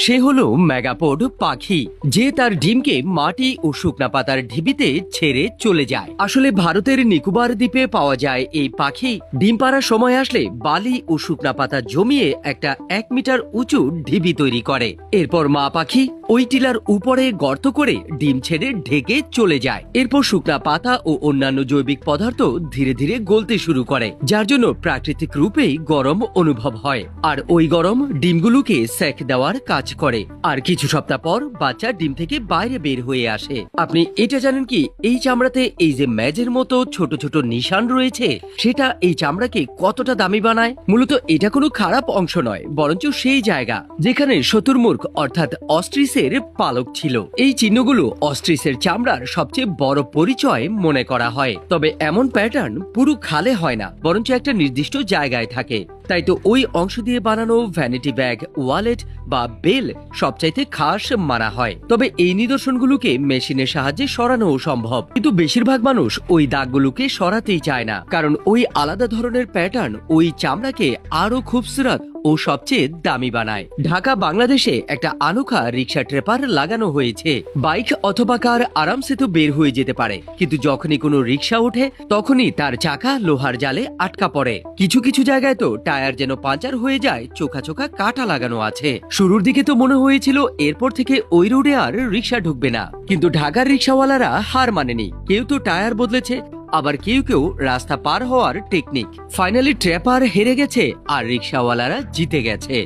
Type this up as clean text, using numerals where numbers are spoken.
সে হলো মেগাপোড পাখি, যে তার ডিমকে মাটি ও শুকনা পাতার ঢিবিতে ছেড়ে চলে যায়। আসলে ভারতের নিকোবর দ্বীপে পাওয়া যায় এই পাখি। ডিম পাড়ার সময় আসলে বালি ও শুকনা পাতা জমিয়ে একটা 1 মিটার উঁচু ঢিবি তৈরি করে। এরপর মা পাখি ওই টিলার উপরে গর্ত করে ডিম ছেড়ে ঢেকে চলে যায়। এরপর শুকনা পাতা ও অন্যান্য জৈবিক পদার্থ ধীরে ধীরে গলতে শুরু করে, যার জন্য প্রাকৃতিক রূপেই গরম অনুভব হয়। আর ওই গরম ডিমগুলোকে সেক দেওয়ার কাজ করে। আর কিছু সপ্তাহ পর বাচ্চা ডিম থেকে বাইরে বের হয়ে আসে। আপনি এটা জানেন কি, এই চামড়াতে এই যে ম্যাজের মতো ছোট ছোট নিশান রয়েছে, সেটা এই চামড়াকে কতটা দামি বানায়। মূলত এটা কোনো খারাপ অংশ নয়, বরঞ্চ সেই জায়গা যেখানে শতুরমুর্গ অর্থাৎ অস্ট্রিচের পালক ছিল। এই চিহ্নগুলো অস্ট্রিচের চামড়ার সবচেয়ে বড় পরিচয় মনে করা হয়। তবে এমন প্যাটার্ন পুরো খালে হয় না, বরঞ্চ একটা নির্দিষ্ট জায়গায় থাকে। তাই তো ওই অংশ দিয়ে বানানো ভ্যানিটি ব্যাগ, ওয়ালেট বা বেল সবচাইতে খাস মানা হয়। তবে এই নিদর্শনগুলোকে মেশিনের সাহায্যে সরানো সম্ভব, কিন্তু বেশিরভাগ মানুষ ওই দাগগুলোকে সরাতেই চায় না, কারণ ওই আলাদা ধরনের প্যাটার্ন ওই চামড়াকে আরো খুবসুরত ও সবচেয়ে দামি বানায়। ঢাকা বাংলাদেশে একটা আনোখা রিক্সা ট্রেপার লাগানো হয়েছে। বাইক অথবা কার আরামসে তো বের হয়ে যেতে পারে, কিন্তু যখনই কোনো রিক্সা ওঠে তখনই তার চাকা লোহার জালে আটকা পড়ে। কিছু কিছু জায়গায় তো টায়ার যেন পাঞ্চার হয়ে যায়, চোখা চোখা কাটা লাগানো আছে। শুরুর দিকে তো মনে হয়েছিল এরপর থেকে ওই রোডে আর রিক্সা ঢুকবে না, কিন্তু ঢাকার রিক্সাওয়ালারা হার মানেনি। কেউ তো টায়ার বদলেছে, আবার কেউ কেউ রাস্তা পার হওয়ার টেকনিক। ফাইনালি ট্র্যাপার হেরে গেছে আর রিক্সাওয়ালারা জিতে গেছে।